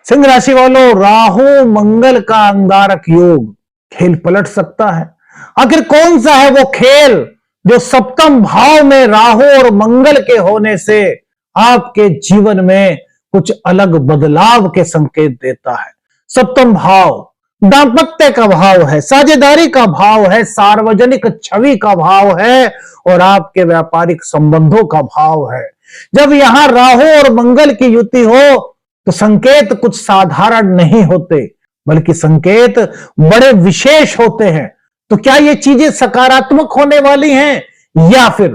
सिंह राशि वालों, राहु मंगल का अंगारक योग खेल पलट सकता है। आखिर कौन सा है वो खेल जो सप्तम भाव में राहु और मंगल के होने से आपके जीवन में कुछ अलग बदलाव के संकेत देता है। सप्तम भाव दाम्पत्य का भाव है, साझेदारी का भाव है, सार्वजनिक छवि का भाव है और आपके व्यापारिक संबंधों का भाव है। जब यहां राहु और मंगल की युति हो तो संकेत कुछ साधारण नहीं होते, बल्कि संकेत बड़े विशेष होते हैं। तो क्या ये चीजें सकारात्मक होने वाली हैं या फिर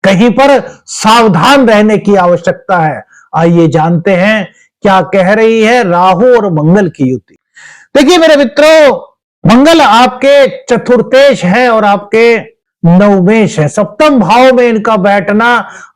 कहीं पर सावधान रहने की आवश्यकता है? आइए जानते हैं क्या कह रही है राहु और मंगल की युति। देखिए मेरे मित्रों, मंगल आपके चतुर्थेश है और आपके नवमेश है। सप्तम भाव में इनका बैठना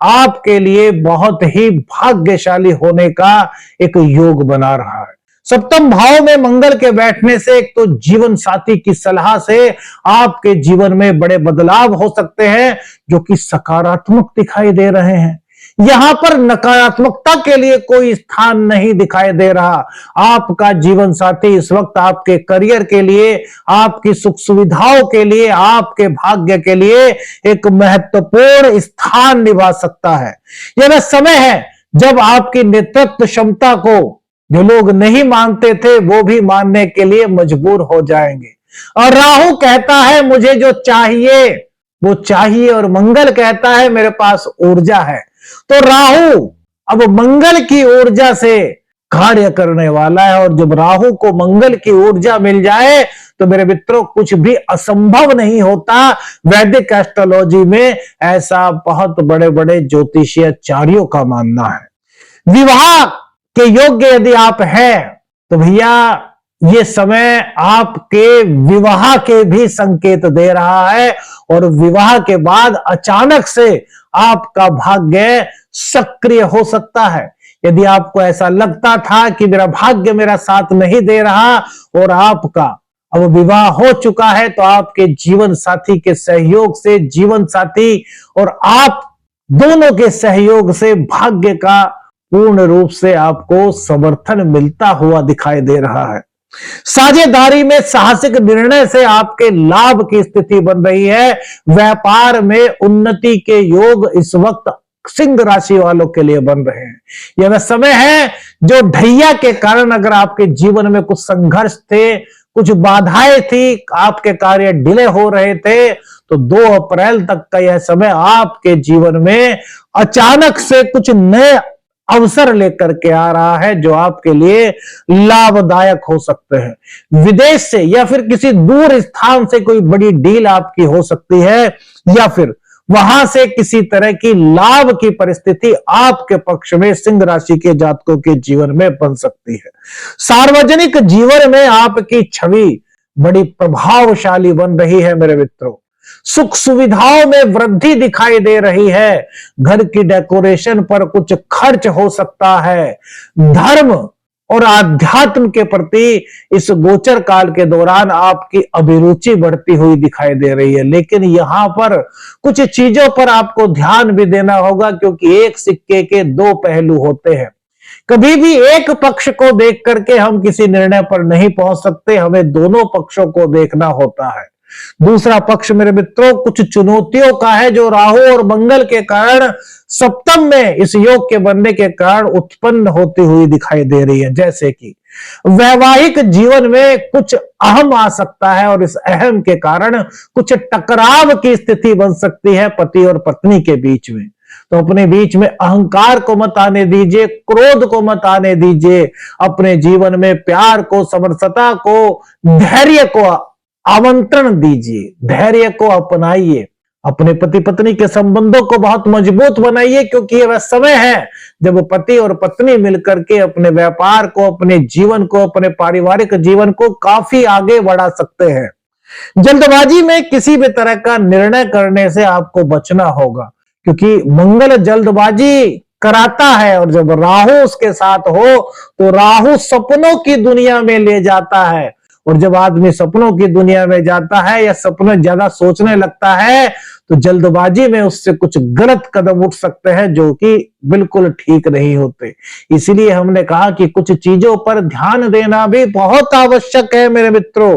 आपके लिए बहुत ही भाग्यशाली होने का एक योग बना रहा है। सप्तम भाव में मंगल के बैठने से एक तो जीवन साथी की सलाह से आपके जीवन में बड़े बदलाव हो सकते हैं जो कि सकारात्मक दिखाई दे रहे हैं। यहां पर नकारात्मकता के लिए कोई स्थान नहीं दिखाई दे रहा। आपका जीवन साथी इस वक्त आपके करियर के लिए, आपकी सुख सुविधाओं के लिए, आपके भाग्य के लिए एक महत्वपूर्ण स्थान निभा सकता है। यह वह समय है जब आपकी नेतृत्व क्षमता को जो लोग नहीं मानते थे वो भी मानने के लिए मजबूर हो जाएंगे। और राहु कहता है मुझे जो चाहिए वो चाहिए और मंगल कहता है मेरे पास ऊर्जा है। तो राहु अब मंगल की ऊर्जा से कार्य करने वाला है और जब राहु को मंगल की ऊर्जा मिल जाए तो मेरे मित्रों कुछ भी असंभव नहीं होता। वैदिक एस्ट्रोलॉजी में ऐसा बहुत बड़े बड़े ज्योतिषाचार्यों का मानना है। विवाह के योग्य यदि आप हैं तो भैया ये समय आपके विवाह के भी संकेत दे रहा है और विवाह के बाद अचानक से आपका भाग्य सक्रिय हो सकता है। यदि आपको ऐसा लगता था कि मेरा भाग्य मेरा साथ नहीं दे रहा और आपका अब विवाह हो चुका है तो आपके जीवन साथी के सहयोग से, जीवन साथी और आप दोनों के सहयोग से भाग्य का पूर्ण रूप से आपको समर्थन मिलता हुआ दिखाई दे रहा है। साझेदारी में साहसिक निर्णय से आपके लाभ की स्थिति बन रही है। व्यापार में उन्नति के योग इस वक्त सिंह राशि वालों के लिए बन रहे हैं। यह वह समय है जो ढैया के कारण अगर आपके जीवन में कुछ संघर्ष थे, कुछ बाधाएं थी, आपके कार्य डिले हो रहे थे, तो 2 अप्रैल तक का यह समय आपके जीवन में अचानक से कुछ नए अवसर लेकर के आ रहा है जो आपके लिए लाभदायक हो सकते हैं। विदेश से या फिर किसी दूर स्थान से कोई बड़ी डील आपकी हो सकती है या फिर वहां से किसी तरह की लाभ की परिस्थिति आपके पक्ष में सिंह राशि के जातकों के जीवन में बन सकती है। सार्वजनिक जीवन में आपकी छवि बड़ी प्रभावशाली बन रही है मेरे मित्रों। सुख सुविधाओं में वृद्धि दिखाई दे रही है। घर की डेकोरेशन पर कुछ खर्च हो सकता है। धर्म और आध्यात्म के प्रति इस गोचर काल के दौरान आपकी अभिरुचि बढ़ती हुई दिखाई दे रही है, लेकिन यहां पर कुछ चीजों पर आपको ध्यान भी देना होगा क्योंकि एक सिक्के के 2 पहलू होते हैं। कभी भी एक पक्ष को देख करके हम किसी निर्णय पर नहीं पहुंच सकते, हमें दोनों पक्षों को देखना होता है। दूसरा पक्ष मेरे मित्रों कुछ चुनौतियों का है जो राहु और मंगल के कारण सप्तम में इस योग के बनने के कारण उत्पन्न होती हुई दिखाई दे रही है। जैसे कि वैवाहिक जीवन में कुछ अहम आ सकता है और इस अहम के कारण कुछ टकराव की स्थिति बन सकती है पति और पत्नी के बीच में। तो अपने बीच में अहंकार को मत आने दीजिए, क्रोध को मत आने दीजिए। अपने जीवन में प्यार को, समरसता को, धैर्य को आमंत्रण दीजिए, धैर्य को अपनाइए। अपने पति पत्नी के संबंधों को बहुत मजबूत बनाइए क्योंकि यह वह समय है जब पति और पत्नी मिलकर के अपने व्यापार को, अपने जीवन को, अपने पारिवारिक जीवन को काफी आगे बढ़ा सकते हैं। जल्दबाजी में किसी भी तरह का निर्णय करने से आपको बचना होगा क्योंकि मंगल जल्दबाजी कराता है और जब राहु उसके साथ हो तो राहु सपनों की दुनिया में ले जाता है और जब आदमी सपनों की दुनिया में जाता है या सपने ज्यादा सोचने लगता है तो जल्दबाजी में उससे कुछ गलत कदम उठ सकते हैं जो कि बिल्कुल ठीक नहीं होते। इसीलिए हमने कहा कि कुछ चीजों पर ध्यान देना भी बहुत आवश्यक है मेरे मित्रों।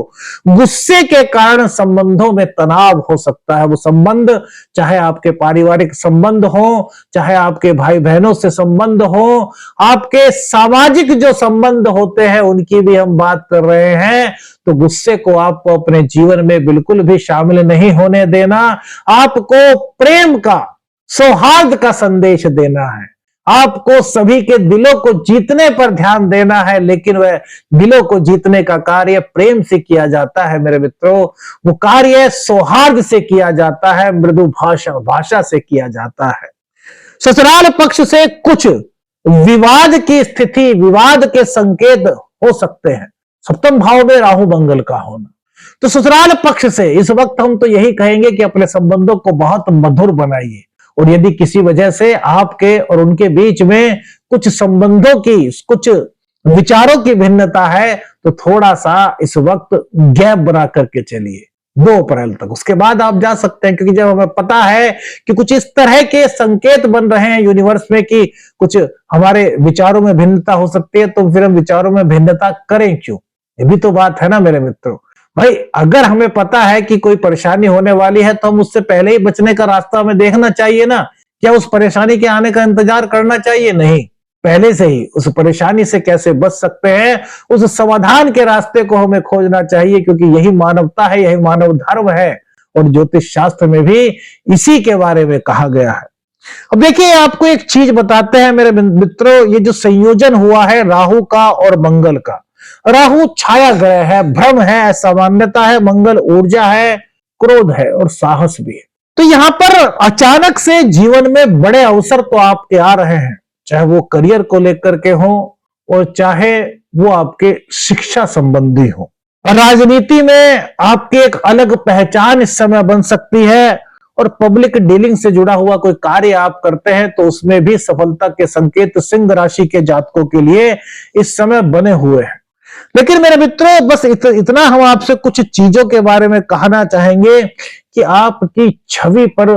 गुस्से के कारण संबंधों में तनाव हो सकता है। वो संबंध चाहे आपके पारिवारिक संबंध हो, चाहे आपके भाई बहनों से संबंध हो, आपके सामाजिक जो संबंध होते हैं उनकी भी हम बात कर रहे हैं। तो गुस्से को आपको अपने जीवन में बिल्कुल भी शामिल नहीं होने देना। आपको प्रेम का, सौहार्द का संदेश देना है। आपको सभी के दिलों को जीतने पर ध्यान देना है, लेकिन वह दिलों को जीतने का कार्य प्रेम से किया जाता है मेरे मित्रों। वो कार्य सौहार्द से किया जाता है, मृदु भाषा से किया जाता है। ससुराल पक्ष से कुछ विवाद की स्थिति, विवाद के संकेत हो सकते हैं। सप्तम भाव में राहु मंगल का होना, तो ससुराल पक्ष से इस वक्त हम तो यही कहेंगे कि अपने संबंधों को बहुत मधुर बनाइए। और यदि किसी वजह से आपके और उनके बीच में कुछ संबंधों की, कुछ विचारों की भिन्नता है, तो थोड़ा सा इस वक्त गैप बना करके चलिए 2 अप्रैल तक। उसके बाद आप जा सकते हैं, क्योंकि जब हमें पता है कि कुछ इस तरह के संकेत बन रहे हैं यूनिवर्स में कि कुछ हमारे विचारों में भिन्नता हो सकती है, तो फिर हम विचारों में भिन्नता करें क्यों? ये भी तो बात है ना मेरे मित्रों। भाई अगर हमें पता है कि कोई परेशानी होने वाली है, तो हम उससे पहले ही बचने का रास्ता हमें देखना चाहिए ना। क्या उस परेशानी के आने का इंतजार करना चाहिए? नहीं, पहले से ही उस परेशानी से कैसे बच सकते हैं, उस समाधान के रास्ते को हमें खोजना चाहिए, क्योंकि यही मानवता है, यही मानव धर्म है। और ज्योतिष शास्त्र में भी इसी के बारे में कहा गया है। अब देखिए, आपको एक चीज बताते हैं मेरे मित्रों, ये जो संयोजन हुआ है राहु का और मंगल का। राहु छाया ग्रह है, भ्रम है, सामान्यता है, मंगल ऊर्जा है, क्रोध है और साहस भी है। तो यहां पर अचानक से जीवन में बड़े अवसर तो आपके आ रहे हैं, चाहे वो करियर को लेकर के हो और चाहे वो आपके शिक्षा संबंधी हो। राजनीति में आपकी एक अलग पहचान इस समय बन सकती है, और पब्लिक डीलिंग से जुड़ा हुआ कोई कार्य आप करते हैं तो उसमें भी सफलता के संकेत सिंह राशि के जातकों के लिए इस समय बने हुए हैं। लेकिन मेरे मित्रों, बस इतना हम आपसे कुछ चीजों के बारे में कहना चाहेंगे कि आपकी छवि पर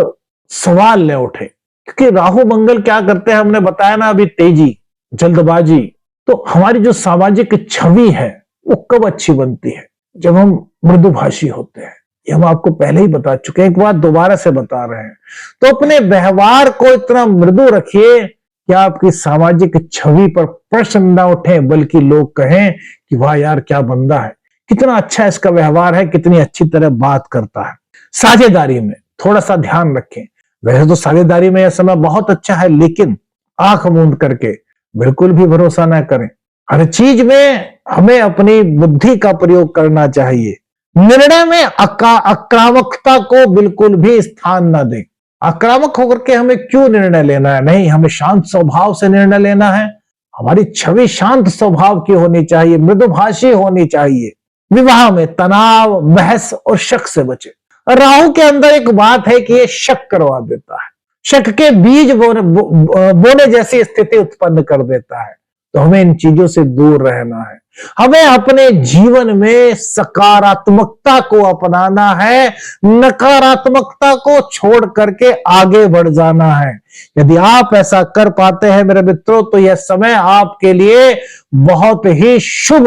सवाल न उठे, क्योंकि राहु मंगल क्या करते हैं, हमने बताया ना अभी, तेजी, जल्दबाजी। तो हमारी जो सामाजिक छवि है वो कब अच्छी बनती है? जब हम मृदुभाषी होते हैं। ये हम आपको पहले ही बता चुके हैं, एक बात दोबारा से बता रहे हैं। तो अपने व्यवहार को इतना मृदु रखिए कि आपकी सामाजिक छवि पर प्रश्न न उठे, बल्कि लोग कहें कि वाह यार क्या बंदा है, कितना अच्छा इसका व्यवहार है, कितनी अच्छी तरह बात करता है। साझेदारी में थोड़ा सा ध्यान रखें। वैसे तो साझेदारी में यह समय बहुत अच्छा है, लेकिन आंख मूंद करके बिल्कुल भी भरोसा न करें। हर चीज में हमें अपनी बुद्धि का प्रयोग करना चाहिए। निर्णय में आक्रामकता को बिल्कुल भी स्थान न दें। आक्रामक होकर के हमें क्यों निर्णय लेना है? नहीं, हमें शांत स्वभाव से निर्णय लेना है। हमारी छवि शांत स्वभाव की होनी चाहिए, मृदुभाषी होनी चाहिए। विवाह में तनाव, बहस और शक से बचे। राहु के अंदर एक बात है कि ये शक करवा देता है, शक के बीज बोने जैसी स्थिति उत्पन्न कर देता है। तो हमें इन चीजों से दूर रहना है। हमें अपने जीवन में सकारात्मकता को अपनाना है, नकारात्मकता को छोड़ करके आगे बढ़ जाना है। यदि आप ऐसा कर पाते हैं मेरे मित्रों, तो यह समय आपके लिए बहुत ही शुभ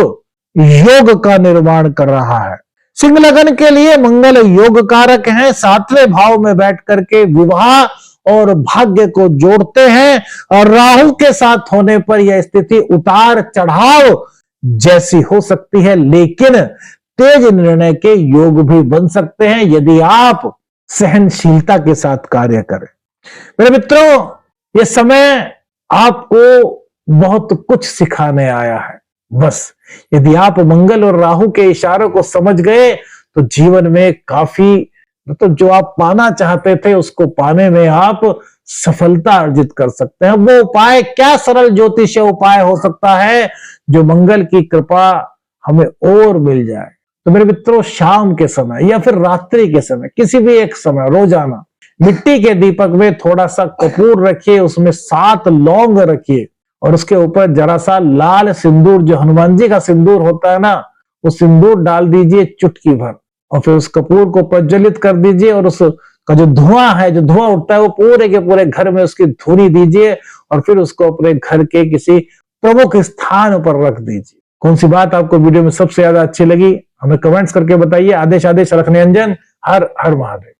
योग का निर्माण कर रहा है। सिंह लगन के लिए मंगल योग कारक है, 7वें भाव में बैठ करके विवाह और भाग्य को जोड़ते हैं। और राहु के साथ होने पर यह स्थिति उतार चढ़ाव जैसी हो सकती है, लेकिन तेज निर्णय के योग भी बन सकते हैं यदि आप सहनशीलता के साथ कार्य करें। मेरे मित्रों, यह समय आपको बहुत कुछ सिखाने आया है। बस यदि आप मंगल और राहु के इशारों को समझ गए तो जीवन में काफी, मतलब जो आप पाना चाहते थे उसको पाने में आप सफलता अर्जित कर सकते हैं। वो उपाय क्या सरल ज्योतिषीय उपाय हो सकता है जो मंगल की कृपा हमें और मिल जाए? तो मेरे मित्रों, शाम के समय या फिर रात्रि के समय, किसी भी एक समय रोजाना मिट्टी के दीपक में थोड़ा सा कपूर रखिए, उसमें 7 लौंग रखिए और उसके ऊपर जरा सा लाल सिंदूर, जो हनुमान जी का सिंदूर होता है ना, वो सिंदूर डाल दीजिए चुटकी भर, और फिर उस कपूर को प्रज्वलित कर दीजिए और उस का जो धुआं है, जो धुआं उठता है, वो पूरे के पूरे घर में उसकी धुरी दीजिए और फिर उसको अपने घर के किसी प्रमुख स्थान पर रख दीजिए। कौन सी बात आपको वीडियो में सबसे ज्यादा अच्छी लगी, हमें कमेंट्स करके बताइए। आदेश आदेश रखने अंजन, हर हर महादेव।